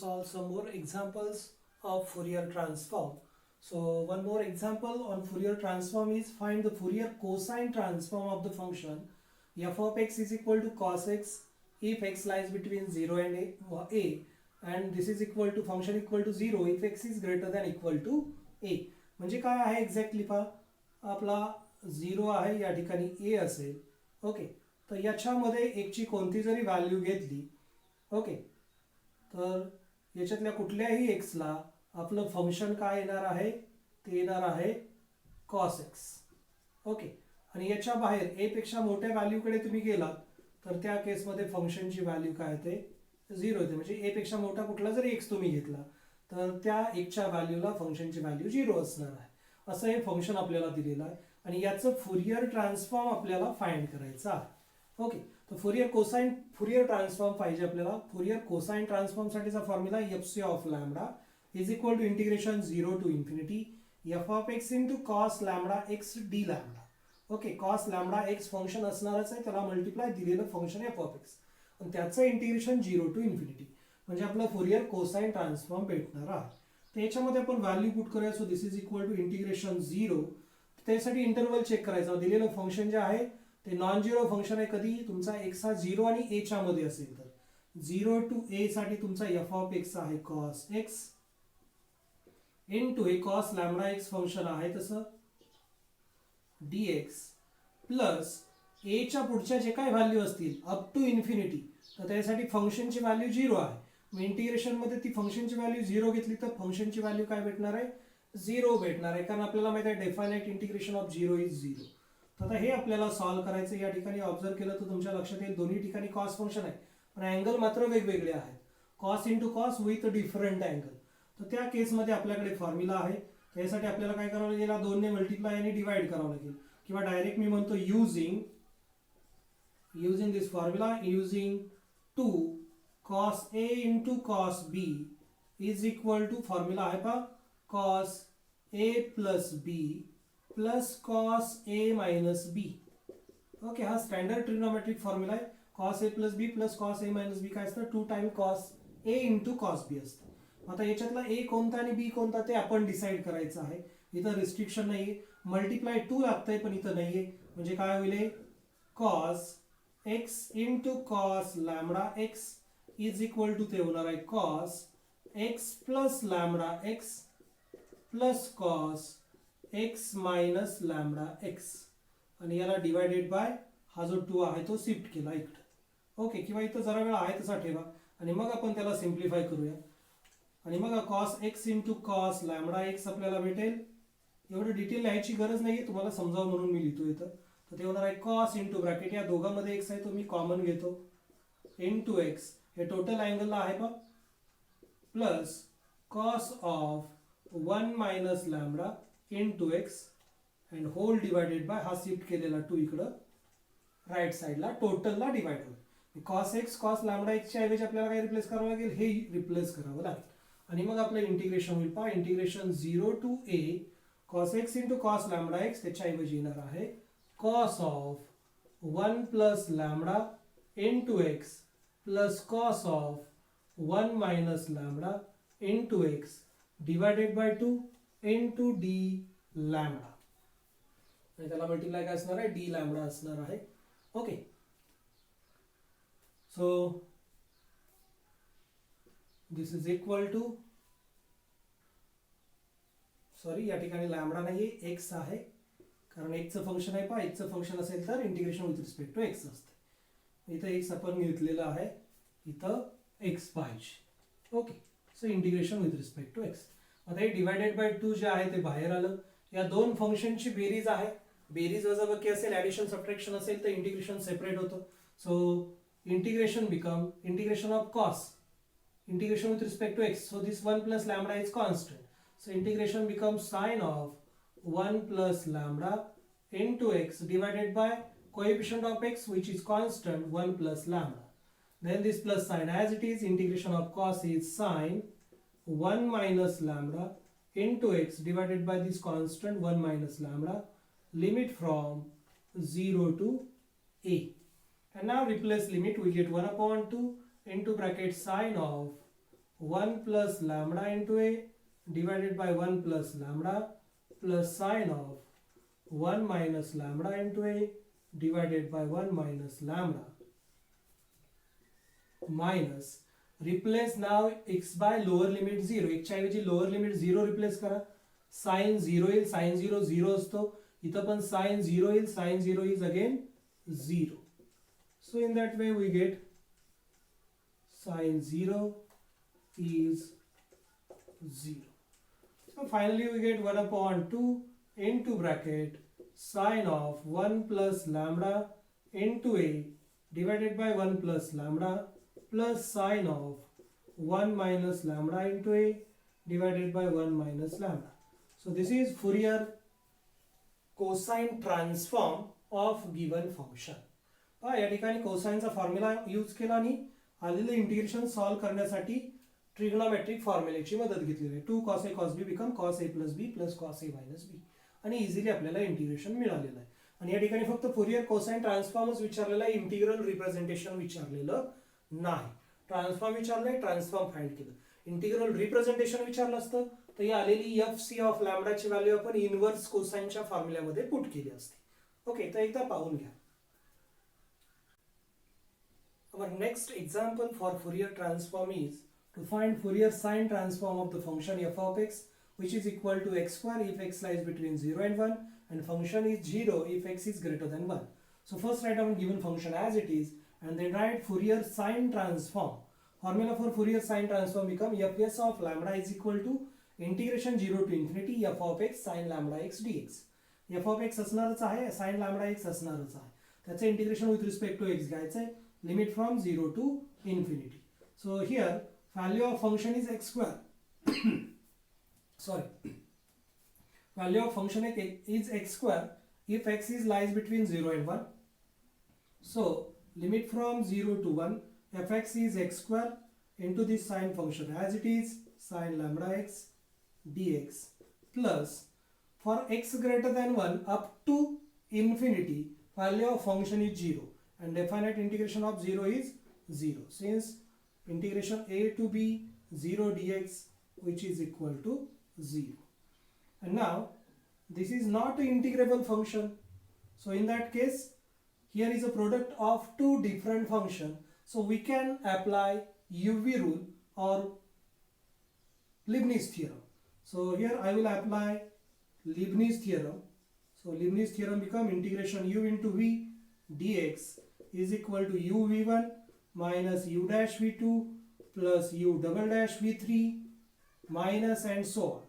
solve some more examples of Fourier transform. So one more example on Fourier transform is find the Fourier cosine transform of the function f of x is equal to cos x if x lies between 0 and a and this is equal to function equal to 0 if x is greater than equal to a. म्हणजे काय आहे exactly पहा आपला 0 आहे या ठिकाणी a असेल. Okay, तर याच्यामध्ये एकची कोणती जरी व्हॅल्यू घेतली, ओके, तर याच्यातल्या कुठल्याही एक्सला आपलं फंक्शन काय येणार आहे, ते येणार आहे cos x. ओके, आणि याच्या बाहेर a पेक्षा मोठ्या व्हॅल्यूकडे तुम्ही गेलात तर त्या केसमध्ये फंक्शनची व्हॅल्यू काय येते, 0 येते. म्हणजे a पेक्षा मोठा कुठला जरी x तुम्ही घेतला तर त्या एकच्या व्हॅल्यूला फंक्शनची व्हॅल्यू 0 असणार आहे. असं हे फंक्शन आपल्याला दिलेलं आहे आणि याचं फुरियर ट्रान्सफॉर्म आपल्याला फाइंड करायचं आहे. ओके, तर फुरियर ट्रान्सफॉर्म पाहिजे आपल्याला. फुरियर कोसाइन ट्रान्सफॉर्म साठीचा formula fc of lambda is equal to integration 0 to infinity f of x into cos lambda x d lambda. Okay, cos lambda x function असणारच आहे, त्याला multiply दिलेलं function F of x आणि त्याचं integration 0 to infinity म्हणजे आपलं Fourier cosine transform भेटणार आहे. तर याच्यामध्ये आपण व्हॅल्यू पुट करूया. So this is equal to integration 0. त्यासाठी इंटरवल चेक करायचा. दिलेलं फंक्शन जे आहे ते नॉन झिरो फंक्शन आहे. कधी तुमचा एक्स हा 0 आणि a च्या मध्ये असेल तर 0 टू a साठी तुमचा एफ ऑफ एक्स आहे कॉस एक्स इनटू हे कॉस लॅम्बडा एक्स फंक्शन आहे तसं dx प्लस a च्या पुढच्या जे काही व्हॅल्यू असतील अप टू इन्फिनिटी, तर त्यासाठी फंक्शनची व्हॅल्यू 0 आहे. मग इंटिग्रेशन मध्ये ती फंक्शनची व्हॅल्यू 0 घेतली तर फंक्शनची व्हॅल्यू काय भेटणार आहे, 0 भेटणार आहे, कारण आपल्याला माहिती आहे डेफायनाइट इंटिग्रेशन ऑफ 0 इज 0. तर आता हे आपल्याला सॉल्व्ह करायचं. या ठिकाणी ऑब्झर्व केलं तर तुमच्या लक्षात येईल दोन्ही ठिकाणी कॉस फंक्शन आहे पण अँगल मात्र वेगवेगळे आहेत. Cos into cos with different angle. तर त्या केसमध्ये आपल्याकडे फॉर्म्युला आहे. त्यासाठी आपल्याला काय करावं लागेल, 2 ने मल्टिप्लाय आणि डिवाइड करावं लागेल किंवा डायरेक्ट मी म्हणतो using this formula using 2 cos a into cos b is equal to formula आहे पहा cos a plus b plus cos a minus b. Okay, हा स्टँडर्ड ट्रिग्नोमेट्रिक फॉर्म्युला आहे. cos a plus b plus cos a minus b काय असतं, 2 times cos a into cos b असतं. आता याच्यातला a कोणता आणि b कोणता ते आपण डिसाइड करायचं आहे. इथं रिस्ट्रिक्शन नाहीये, मल्टिप्लाय 2 लागतंय पण इथं नाहीये. म्हणजे काय होईल, cos x into cos lambda x is equal to ते होणार आहे cos x plus lambda x plus cos x minus lambda x आणि याला डिवायडेड बाय हा जो 2 आहे तो शिफ्ट केला इकडे. ओके, किंवा इथं जरा वेळ आहे तसा ठेवा आणि मग आपण त्याला सिम्प्लिफाय करूया आणि मग cos x into cos lambda x आपल्याला भेटेल. एवढं डिटेल लिहायची गरज नाहीये, तुम्हाला समजावं म्हणून मी लिहितो इथं. तर ते होणार आहे cos इंटू ब्रॅकेट या दोघांमध्ये x आहे तो मी कॉमन घेतो इंटू x, हे टोटल अँगलला आहे पहा, plus cos of 1 minus lambda into x and whole divided by हा शिफ्ट केलेला 2 इकडं राईट साईडला टोटलला डिवाइड होईल. कॉस एक्स कॉस लॅम्बडा एक्सच्या ऐवजी आपल्याला काय रिप्लेस करावं लागेल, हे रिप्लेस करावं लागेल आणि मग आपलं इंटिग्रेशन होईल पहा. Integration 0 to a cos x into cos lambda x, त्याच्या ऐवजी येणार आहे cos of 1 plus lambda into x plus cos of 1 minus lambda into x divided by 2 into d lambda. आणि त्याला मल्टिप्लाय काय असणार आहे, d lambda असणार आहे. Okay, so this is equal to, sorry या ठिकाणी लॅम्बडा नाहीये x आहे कारण x चं फंक्शन आहे पहा. x चं फंक्शन असेल तर integration with respect to x असते. इथं x आपण घेतलेला आहे, इथं x पाहिजे. Okay, so integration with respect to x. आता हे डिवायडेड बाय 2 जे आहे ते बाहेर आलं. या दोन फंक्शनची बेरीज आहे, बेरीज वजाबाकी असेल, ॲडिशन सबट्रॅक्शन असेल तर इंटिग्रेशन सेपरेट होतं. So integration become integration of cos integration with respect to x. So this 1 plus lambda is constant. So integration become sine of 1 plus lambda into x divided by coefficient of x which is constant 1 plus lambda. Then this plus sign as it is, integration of cos is sine 1 minus lambda into x divided by this constant 1 minus lambda, limit from 0 to a. And now replace limit, we get 1 upon 2 into bracket sine of 1 plus lambda into a divided by 1 plus lambda plus sine of 1 minus lambda into a divided by 1 minus lambda minus replace now x by lower limit 0. x च्या ऐवजी lower limit 0 replace करा. Sign 0 येईल, sine 0 0 असतो, इथं पण sine 0 येईल, sine 0 is again 0. So in that way we get sine 0 is 0. So finally we get 1 upon 2 into bracket sine of 1 plus lambda into a divided by 1 plus lambda plus sine of 1 minus lambda into a divided by 1 minus lambda. So this is Fourier cosine transform of given function. या ठिकाणी कोसाइनचा formula use केला आणि आलेलं integration solve करण्यासाठी trigonometric फॉर्म्युलेची मदत घेतलेली आहे. 2 cos a cos b become cos a plus b plus cos a minus b आणि इझिली आपल्याला इंटिग्रेशन मिळालेलं आहे. आणि या ठिकाणी फक्त फुरियर कोसाइन ट्रान्सफॉर्मच विचारलेला आहे, इंटिग्रल रिप्रेझेंटेशन विचारलेलं नाही. ट्रान्सफॉर्म विचारलंय, ट्रान्सफॉर्म फाइंड केलं. इंटिग्रल रिप्रेझेंटेशन विचारलं असतं तर ही आलेली एफ सी ऑफ लॅम्बडाची व्हॅल्यू आपण इनव्हर्स कोसाइनच्या फॉर्म्युल्यामध्ये पुट केली असते. ओके, तर एकदा पाहून घ्या. Our next example for Fourier transform is to find Fourier sine transform of the function f of x, which is equal to x square if x lies between 0 and 1 and function is 0 if x is greater than 1. So first write down given function as it is and then write Fourier sine transform. Formula for Fourier sine transform become fs of lambda is equal to integration 0 to infinity f of x sin lambda x dx. f of x असणारच आहे, sin lambda x असणारच आहे. त्याचे integration with respect to x घ्यायचं आहे, limit from 0 to infinity. So here value of function is x square. Sorry, value of function is x square if x is lies between 0 and 1. So limit from 0 to 1 fx is x square into this sine function as it is sin lambda x dx plus for x greater than 1 up to infinity value of function is 0. And definite integration of 0 is 0 since integration a to b 0 dx which is equal to 0. And now this is not an integrable function, so in that case here is a product of two different functions, so we can apply UV rule or Leibniz theorem. So here I will apply Leibniz theorem. So Leibniz theorem become integration u into v dx is equal to u v1 minus u dash v2 plus u double dash v3 minus and so on.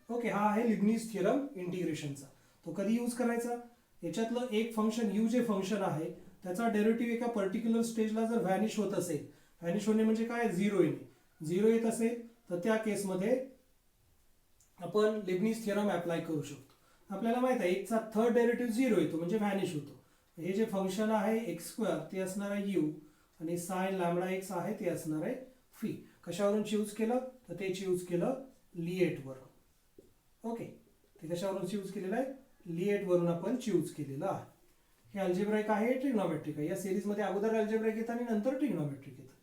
Okay, हा आहे Leibniz theorem इंटिग्रेशनचा. तो कधी use करायचा? याच्यातलं एक function u जे function आहे त्याचा derivative एका पर्टिक्युलर स्टेजला जर व्हॅनिश होत असेल, व्हॅनिश होणे म्हणजे काय, झिरो येणे, झिरो येत असेल तर त्या केसमध्ये आपण लिबनिझ थिअरम अप्लाय करू शकतो. आपल्याला माहित आहे एकचा थर्ड डेरिव्हेटिव्ह झिरो येतो म्हणजे व्हॅनिश होतो. हे जे फंक्शन आहे एक्स स्क्वेअर ते असणार आहे u आणि साइन लॅम्बडा एक्स आहे ते असणार आहे फी. कशावरून चूज केलं तर ते चूज केलं लिएट वरून. ओके, ते कशावरून चूज केलेलं आहे, लिएट वरून आपण चूज केलेलं आहे. हे अल्जेब्राइक आहे, ट्रिग्नोमेट्रिक आहे. या सिरीज मध्ये अगोदर अल्जेब्राइक येतं आणि नंतर ट्रिग्नोमेट्रिक येतं.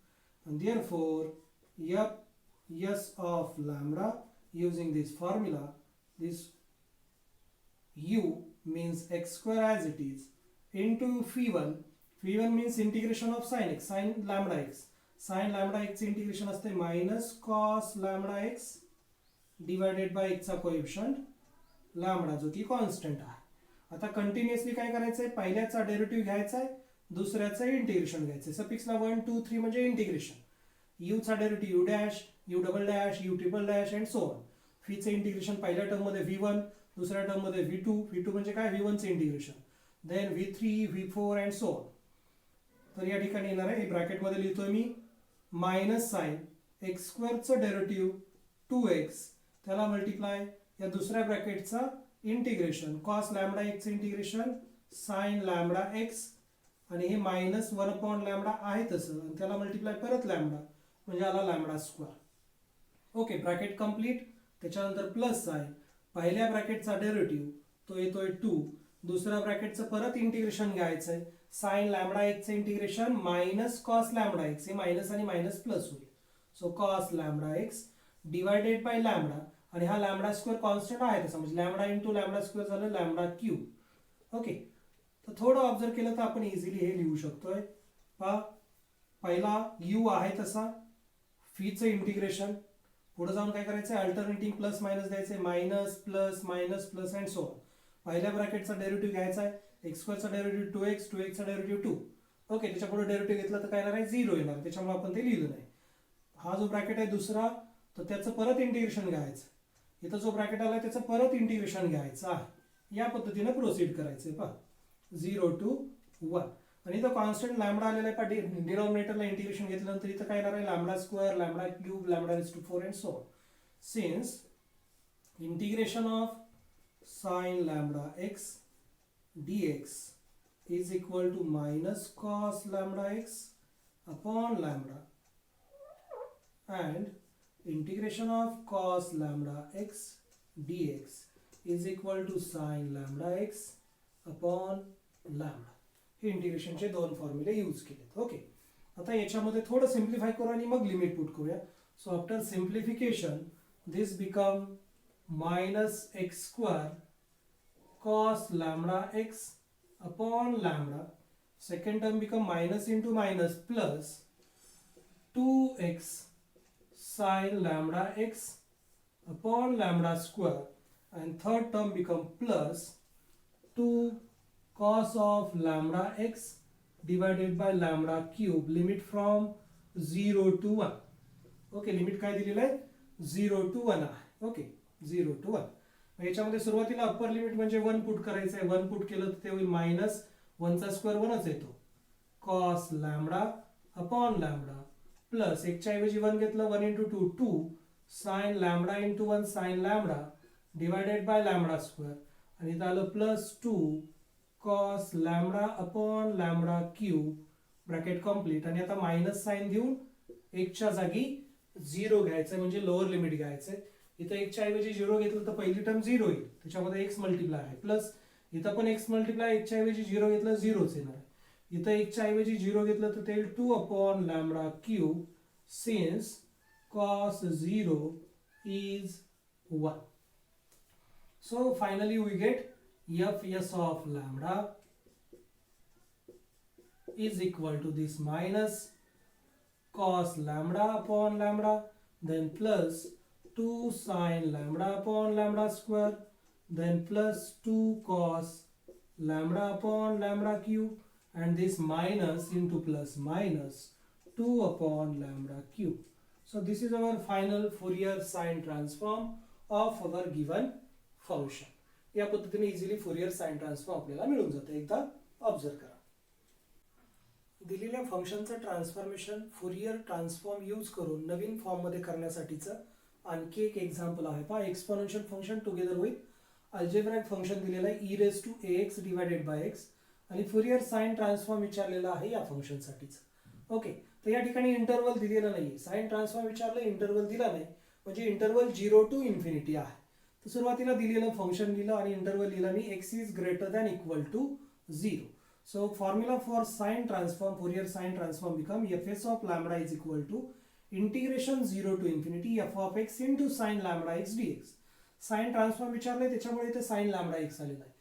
and therefore f of lambda using this formula, this u means x square as it is into phi1. phi1 means integration of sin x, sin lambda x. sin lambda x integration असते minus cos lambda x divided by x चा coefficient lambda जो की constant आहे. आता continuously काय करायचंय, पहिल्याचा derivative घ्यायचा आहे, दुसऱ्याचं इंटिग्रेशन घ्यायचंय. सफिक्सला 1 2 3 म्हणजे इंटिग्रेशन. u चा derivative u dash, u double dash, u triple dash and so on. Fee चे इंटिग्रेशन पहिल्या टर्म मध्ये v1, दुसऱ्या टर्म मध्ये v2, v2 म्हणजे काय, v1 चे integration, then v3, v4 and so on. तर या ठिकाणी येणार आहे, ब्रॅकेट मध्ये लिहितोय मी मायनस साइन एक्स स्क्वेअरचं डेरिव्हेटिव्ह 2x त्याला मल्टिप्लाय या दुसऱ्या ब्रॅकेटचा integration cos lambda x integration sine lambda x आणि हे मायनस 1 अपॉन लॅम्बडा आहे तसं आणि त्याला मल्टिप्लाय परत लॅम्बडा म्हणजे आला lambda square. Okay, bracket complete. त्याच्यानंतर प्लस आहे, पहिल्या ब्रॅकेटचा डेरिव्हेटिव्ह तो येतोय 2, दुसऱ्या ब्रॅकेटचं परत इंटिग्रेशन घ्यायचं आहे, साइन लॅम्बडा एक्सचं integration minus cos lambda x, हे मायनस आणि मायनस प्लस होईल. So cos lambda x divided by lambda, आणि हा लॅमडा स्क्वेअर कॉन्स्टंट आहे तसा, म्हणजे लॅमडा इंटू लॅमडा स्क्वेअर झालं लॅमडा क्यूब. ओके, तर थोडं ऑब्झर्व केलं तर आपण इझिली हे लिहू शकतोय. पहा, पहिला यू आहे तसा, फीचं इंटिग्रेशन, पुढे जाऊन काय करायचं आहे, अल्टरनेटिंग प्लस मायनस द्यायचं, minus plus and so on. पहिल्या ब्रॅकेटचा डेरिव्हेटिव्ह घ्यायचा आहे, एक्स स्क्वेअरचा डेरिव्हेटिव्ह 2x, 2x चा डेरिव्हेटिव्ह 2. ओके, त्याच्या पुढे डेरिव्हेटिव्ह घेतला तर काय येणार आहे, 0 येणार, त्याच्यामुळे आपण ते लिहिलं नाही. हा जो ब्रॅकेट आहे दुसरा, तर त्याचं परत इंटिग्रेशन घ्यायचं. इथं जो ब्रॅकेट आला त्याचं परत इंटिग्रेशन घ्यायचं आहे. या पद्धतीने प्रोसीड करायचं आहे. पहा, 0 to 1, आणि इथं कॉन्स्टंट लॅमडा आलेला आहे. पण डिनॉमिनेटरला इंटिग्रेशन घेतल्यानंतर इथं काय येणार आहे, lambda square, lambda cube, lambda raise to 4 and so on. Since integration of sin lambda x dx is equal to minus cos lambda x upon lambda, and integration of cos lambda x dx is equal to sin lambda x upon lambda. हे इंटिग्रेशनचे दोन फॉर्म्युले use केलेत. Okay, आता याच्यामध्ये थोडं simplify करू आणि मग limit put करूया. So after simplification this become minus x square cos lambda x upon lambda. Second term become minus into minus plus 2x sin lambda x upon lambda square, and third term become plus 2 cos of lambda x divided by lambda cube, limit from 0 to 1. Okay, limit काय दिलेलं आहे, 0 to 1 आहे. Okay, 0 to 1. याच्यामध्ये सुरुवातीला upper limit म्हणजे 1 put करायचं आहे. 1 put केलं तर ते होईल मायनस 1 चा स्क्वेअर 1च येतो, cos lambda upon lambda, plus 1 च्या ऐवजी 1 घेतलं, 1 into 2 2 sine lambda into 1 sine lambda divided by lambda square, आणि इथं आलं plus 2 cos lambda upon lambda cube, bracket complete. आणि आता मायनस साइन देऊन 1 च्या जागी 0 घ्यायचं, म्हणजे लोअर लिमिट घ्यायचंय. इथं 1 च्या ऐवजी 0 घेतलं तर पहिली टर्म 0 येईल, त्याच्यामध्ये x मल्टिप्लाय आहे, प्लस इथं पण x मल्टिप्लाय, 1 च्या ऐवजी 0 घेतलं 0च येणार आहे. इथं 1 च्या ऐवजी 0 घेतलं तर ते 2 upon lambda cube, since cos 0 is 1. So finally we get Fs of lambda is equal to this minus cos lambda upon lambda, then plus 2 sin lambda upon lambda square, then plus 2 cos lambda upon lambda cube, and this minus into plus minus 2 upon lambda cube. So this is our final Fourier sine transform of our given function. या पद्धतीने easily Fourier sine transform आपल्याला मिळून जाते. एकदा observe करा. दिलेल्या फंक्शनचं transformation Fourier transform use करून नवीन form मध्ये करण्यासाठीचं आणखी एक एक्झाम्पल आहे. पहा, exponential function together with algebraic function दिलेलं आहे e raised to ax divided by x, आणि Fourier साइन ट्रान्सफॉर्म विचारलेला आहे या फंक्शन साठीच. ओके, तर या ठिकाणी इंटरवल दिलेला नाहीये, साइन ट्रान्सफॉर्म विचारलं, इंटरवल दिला नाही, म्हणजे इंटरवल 0 to इन्फिनिटी आहे. तर सुरुवातीला दिलेलं फंक्शन लिहिलं आणि इंटरवल लिहिला मी, x is greater than equal to 0. So formula for sine transform, Fourier sine transform become Fs of lambda is equal to integration 0 to infinity f of x into sin lambda x dx. Sine transform विचारलंय त्याच्यामुळे इथे sin lambda x आलेला आहे.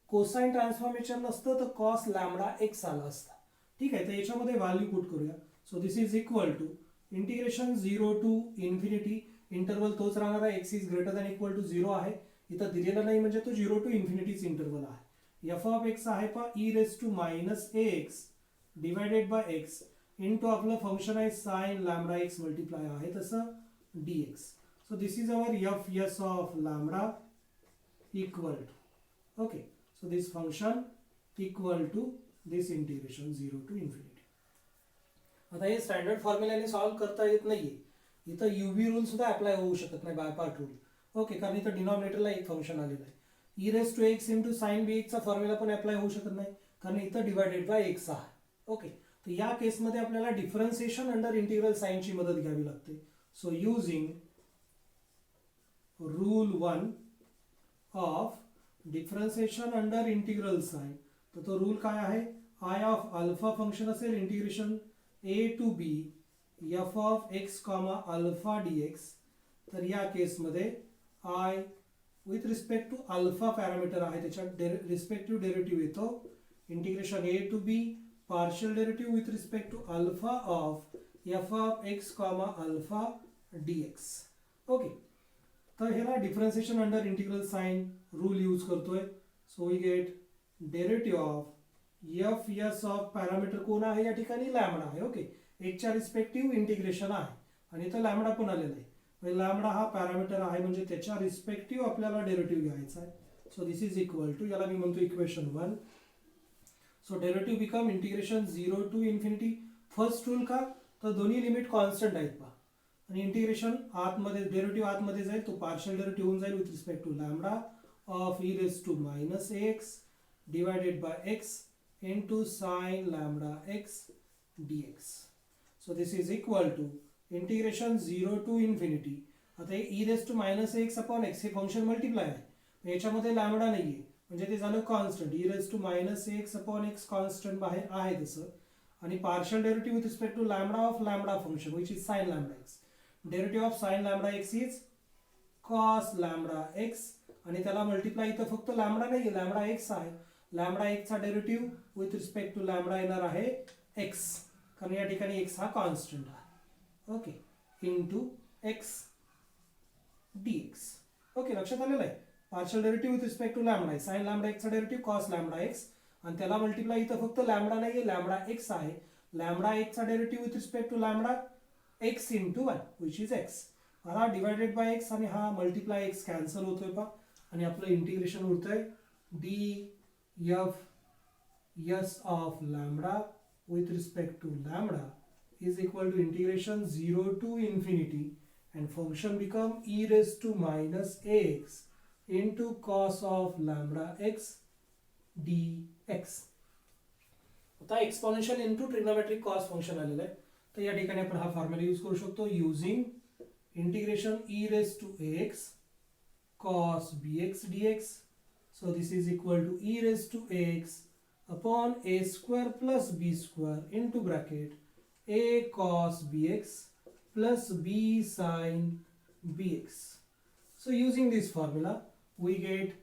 Cosine transform विचारलं असतं तर cos lambda x आला असता. ठीक आहे, तर याच्यामध्ये व्हॅल्यू पुट करूया. So this is equal to integration 0 to infinity, interval तोच राहणार आहे, x is greater than equal to 0 आहे. इथं दिलेला नाही म्हणजे तो 0 टू इन्फिनिटीच इंटरवल आहे. f of x आहे पा e raised to minus ax divided by x into आपलं फंक्शन आहे sin lambda x मल्टिप्लाय आहे तसं dx. So this is our Fs of lambda equal to, okay, so this function equal to this integration 0 to infinity. आता हे standard फॉर्म्युलाने solve करता येत नाहीये, इथं UV रूल सुद्धा अप्लाय होऊ शकत नाही, बाय पार्ट रूल. ओके, कारण इथं डिनॉमिनेटरला एक फंक्शन आलेलं आहे. e raised to x into sin bx चा फॉर्म्युला पण अप्लाय होऊ शकत नाही, कारण इथं डिवायडेड बाय x आहे. ओके, तर या केसमध्ये आपल्याला डिफरन्शिएशन अंडर इंटिग्रल साइन ची मदत घ्यावी लागते. So using rule 1 of differentiation under integral sine, तर तो रूल काय आहे, i ऑफ अल्फा फंक्शन असेल integration a to b f of x comma alpha d x. तर या केसमध्ये i with respect to alpha parameter आहे त्याच्या रिस्पेक्टिव्ह डेरिव्हेटिव्ह येतो. Integration a to b partial derivative with respect to alpha of f of x comma alpha d x. Okay, तर ह्याला differentiation under integral sign rule use करतोय. So we get derivative of F S of parameter कोण आहे या ठिकाणी lambda आहे. Okay, एकच्या respective integration आहे आणि इथं लॅमडा पण आलेला आहे. लॅमडा हा पॅरामीटर आहे म्हणजे त्याच्या रिस्पेक्टिव्ह आपल्याला डेरिव्हेटिव्ह घ्यायचा आहे. So this is equal to, याला मी म्हणतो equation 1. So derivative become integration 0 to infinity. First rule का, तर दोन्ही लिमिट कॉन्स्टंट आहेत पहा आणि इंटिग्रेशन आतमध्ये डेरिव्हेटिव्ह आतमध्ये जाईल तो पार्शियल डेरिव्हेटिव्ह होऊन जाईल with respect to lambda of e raise to minus x divided by x into sin lambda x dx. So this is equal to integration 0 to infinity. आता हे e raised to minus x upon x हे function multiply आहे, याच्यामध्ये लॅमडा नाहीये म्हणजे ते झालं constant. e raised to minus x upon x constant बाहेर आहे तसं आणि partial derivative with respect to lambda of lambda function which is sin lambda x. Derivative of sin lambda x is cos lambda x आणि त्याला multiply इथं फक्त lambda नाहीये, lambda x आहे. लॅमडा एक्स चा derivative with respect to lambda येणार आहे x, कारण या ठिकाणी एक्स हा कॉन्स्टंट आहे. Okay, into x dx. Okay, लक्षात आलेलं आहे. Partial derivative with respect to lambda आहे, साइन लॅमडा एक्स चा डेरिव्हेटिव्ह कॉस लॅमडा एक्स आणि त्याला मल्टिप्लाय इथं फक्त लॅमडा नाहीये, लॅमडा एक्स आहे. लॅमडा एक्स चा derivative with respect to lambda x into 1 which is x. हा डिवायडेड बाय एक्स आणि हा मल्टिप्लाय एक्स कॅन्सल होतोय पहा आणि आपलं इंटिग्रेशन उरतंय D f s of lambda with respect to lambda is equal to integration 0 to infinity and function become e raised to minus x into cos of lambda x dx. आता exponential into trigonometric cos function आलेलं आहे, तर या ठिकाणी आपण हा formula use करू शकतो using integration e raised to x cos bx dx. So this is equal to e raised to x upon a square plus b square into bracket a cos bx plus b sin bx. So using this formula we get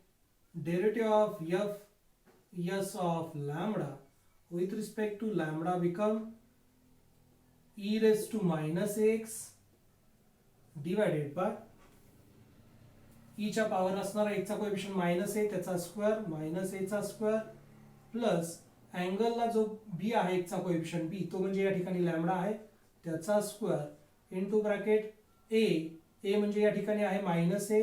derivative of f s of lambda with respect to lambda become e raised to minus x divided by e च्या power असणारा x चा coefficient minus a त्याचा square minus a चा square plus अँगलला जो b आहे x चा coefficient b तो म्हणजे या ठिकाणी लॅमडा आहे त्याचा स्क्वेअर इनटू ब्रॅकेट a म्हणजे या ठिकाणी आहे minus a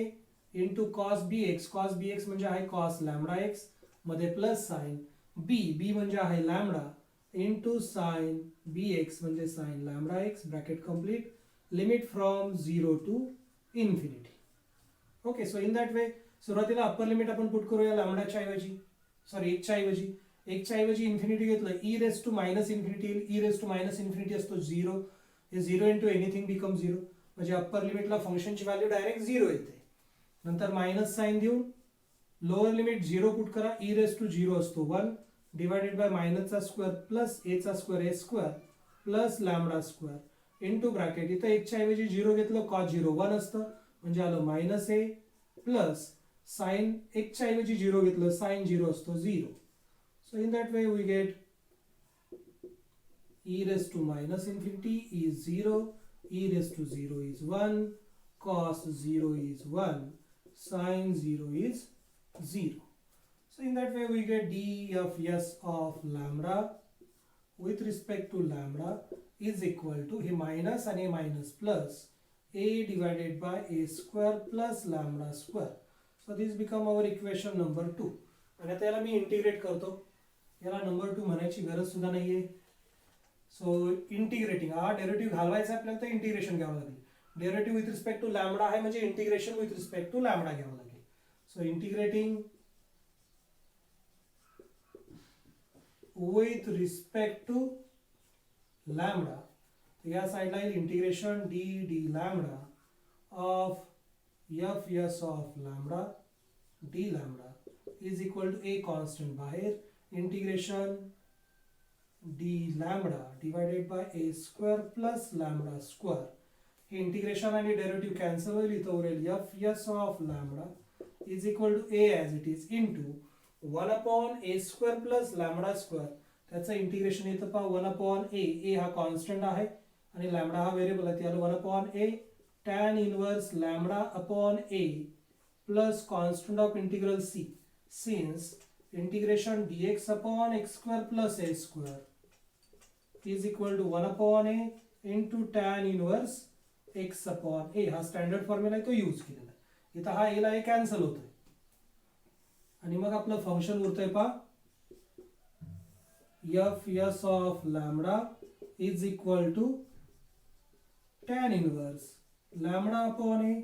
into cos bx म्हणजे आहे cos लॅमडा x मध्ये प्लस साइन b म्हणजे आहे लॅमडा इनटू sin bx म्हणजे sin lambda x bracket complete limit from 0 to infinity. Okay, so in that way सुरुवातीला अप्पर लिमिट आपण put करूया लॅमडाच्या ऐवजी एकच्या ऐवजी इन्फिनिटी घेतलं e raise to minus infinity येईल. e raise to minus infinity असतो 0, हे 0 इंटू एनिथिंग बिकम 0 म्हणजे अप्पर लिमिटला फंक्शनची व्हॅल्यू डायरेक्ट 0 येते. नंतर मायनस साइन देऊन लोअर लिमिट 0 पुट करा, e रेज टू 0 असतो 1 डिवायडेड बाय मायनसचा स्क्वेअर प्लस a चा square a square plus lambda square into bracket इथं एकच्या ऐवजी 0 घेतलं cos 0 1 असतं म्हणजे आलं मायनस a प्लस साइन एकच्या ऐवजी 0 घेतलं साइन 0 असतो 0. So in that way we get e raised to minus infinity is 0, e raised to 0 is 1, cos 0 is 1, sin 0 is 0. So in that way we get d of s of lambda with respect to lambda is equal to he minus and a minus plus a divided by a square plus lambda square. So this become our equation number 2. आणि आता याला मी integrate करतो, याला number 2 म्हणायची गरज सुद्धा नाहीये. So integrating हा डेरिव्हेटिव्ह घालवायचा आपल्याला तर इंटिग्रेशन घ्यावं लागेल. Derivative with respect to lambda आहे म्हणजे integration with respect to lambda घ्यावं लागेल. So integrating with respect to lambda, तो या साइडला येईल integration d lambda of f s of lambda d lambda is equal to a constant बाहेर integration d lambda divided by a square plus lambda square. हे integration आणि derivative cancel होईल, इथं उरेल f S of lambda is equal to a as it is into 1 upon a square plus lambda square. त्याचं integration येतं पहा 1 upon A हा constant आहे आणि लॅम्बडा हा व्हेरिएबल आहे, त्याला 1 upon A tan inverse lambda upon A plus constant of integral C since integration dx upon x square plus A square is equal to 1 upon A into tan inverse x upon A. हा standard formula आहे, तो use केलेला आहे. इथं हा एला ए cancel होतोय आणि मग आपलं फंक्शन उरतंय पहा f S of lambda is equal to tan inverse lambda upon A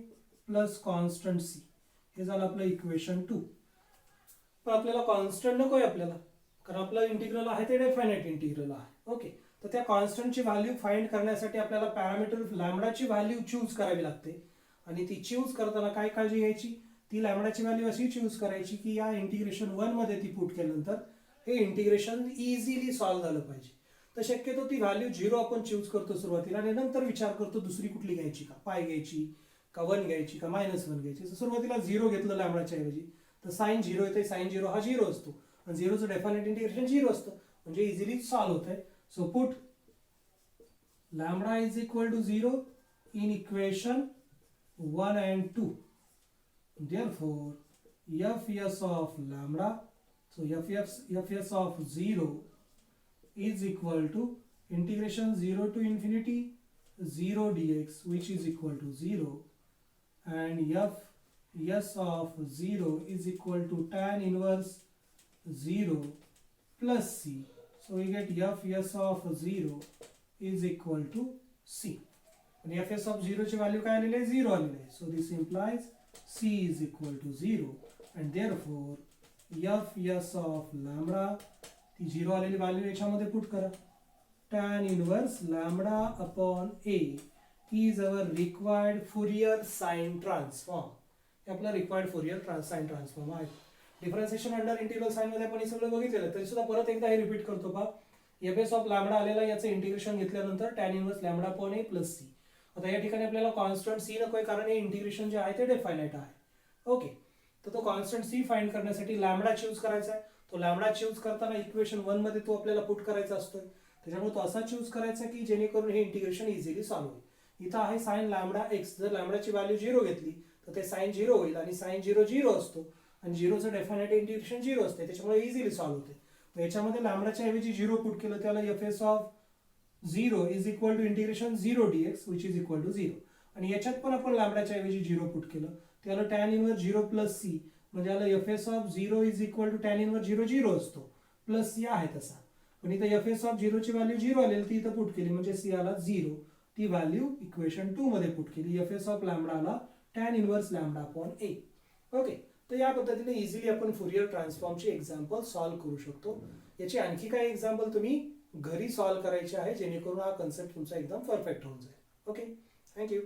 plus constant c. हे झालं आपलं इक्वेशन 2. पण आपल्याला कॉन्स्टंट नकोय आपल्याला, कारण आपलं इंटिग्रल आहे ते डेफिनेट इंटिग्रल आहे. ओके, तर त्या कॉन्स्टंटची व्हॅल्यू फाइंड करण्यासाठी आपल्याला पॅरामीटर लॅम्बडाची व्हॅल्यू चूज करावी लागते. आणि ती चूज करताना काय काळजी घ्यायची, ती लॅम्बडाची व्हॅल्यू अशी चूज करायची की या इंटिग्रेशन 1 मध्ये ती पुट केल्यानंतर हे इंटिग्रेशन इझिली सॉल्व्ह झालं पाहिजे. तर शक्यतो ती व्हॅल्यू 0 आपण चूज करतो सुरुवातीला आणि नंतर विचार करतो दुसरी कुठली घ्यायची का, पाय घ्यायची का 1 घ्यायची का -1 घ्यायची. तर सुरुवातीला 0 घेतलं लॅम्बडाच्या ऐवजी तर साइन 0 येते, साइन 0 हा 0 असतो आणि 0चं डेफिनेट इंटिग्रेशन 0 असतं, म्हणजे इझिली सॉल्व्ह होत आहे. So put lambda is equal to 0 in equation 1 and 2. Therefore, fs of lambda, so fs of 0 is equal to integration 0 to infinity 0 dx, which is equal to 0, and fs of 0 is equal to tan inverse 0 plus c. So we get fs of 0 is equal to c. आणि fs of 0 ची value काय आलेली आहे, 0 आलेली आहे. So this implies c is equal to 0 and therefore fs of lambda, ती 0 आलेली value याच्यामध्ये पुट करा. tan inverse lambda upon a is our required Fourier sine transform. हे आपलं रिक्वायर्ड फुरियर साइन ट्रान्सफॉर्म आहे. डिफरन्शिएशन अंडर इंटिग्रल साइन मध्ये आपण हे सगळं बघितलेलं, तरी सुद्धा परत एकदा हे रिपीट करतो पहा. fs ऑफ लॅम्बडा आलेला, याचं इंटिग्रेशन घेतल्यानंतर tan inverse lambda upon a plus c. आता या ठिकाणी आपल्याला कॉन्स्टंट सी नकोय, कारण हे इंटिग्रेशन जे आहे ते डेफायनाइट आहे. ओके, तर तो कॉन्स्टंट सी फाइंड करण्यासाठी लॅम्बडा चूज करायचा आहे. तो लॅम्बडा चूज करताना इक्वेशन 1 मध्ये तो आपल्याला पुट करायचा असतोय, त्याच्यामुळे तो असा चूज करायचा की जेणेकरून हे इंटिग्रेशन इझिली सॉल्व्ह होईल. इथं आहे साइन लॅम्बडा एक्स, जर लॅम्बडाची व्हॅल्यू 0 घेतली तर ते साइन 0 होईल आणि साइन 0 0 असतो आणि 0चं डेफिनेट इंटिग्रेशन 0 असते, त्याच्यामुळे इझिली सॉल्व्ह होते. याच्यामध्ये लॅम्बडाच्या ऐवजी 0 पुट केलं, त्याला fs of 0 is equal to integration 0 dx which is equal to 0. आणि याच्यात पण आपण लॅम्बडाच्या ऐवजी 0 पुट केलं, त्याला tan इनवर्स 0 प्लस c, म्हणजे याला fs of 0 is equal to tan inverse 0 0 असतो प्लस c आहे तसा. पण इथं fs ऑफ 0 ची व्हॅल्यू 0 आलेली, ती इथं पुट केली म्हणजे c आला 0. ती व्हॅल्यू इक्वेशन 2 मध्ये पुट केली, fs ऑफ लॅम्बडा आला tan inverse lambda upon a. Okay, तर या पद्धतीने इझिली आपण फुरियर ट्रान्सफॉर्मची एक्झाम्पल सॉल्व्ह करू शकतो. याची आणखी काही एक्झाम्पल तुम्ही घरी सॉल्व्ह करायचे आहे, जेणेकरून हा कन्सेप्ट तुमचा एकदम परफेक्ट होऊन जाईल. Okay, thank you.